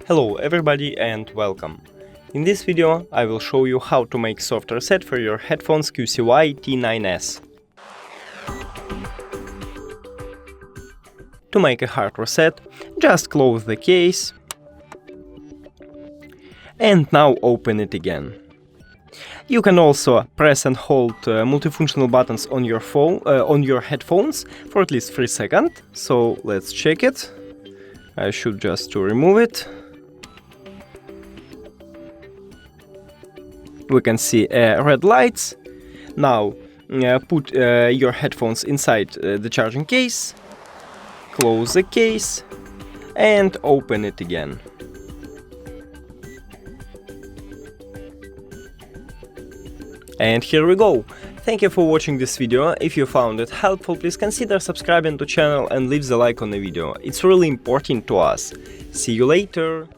Hello everybody and welcome. In this video I will show you how to make soft reset for your headphones QCY T9S. To make a hard reset, just close the case and now open it again. You can also press and hold multifunctional buttons on your phone, on your headphones for at least 3 seconds. So let's check it. I should just remove it. We can see red lights. Now put your headphones inside the charging case, close the case and open it again. And here we go. Thank you for watching this video. If you found it helpful, please consider subscribing to the channel and leave the like on the video. It's really important to us. See you later!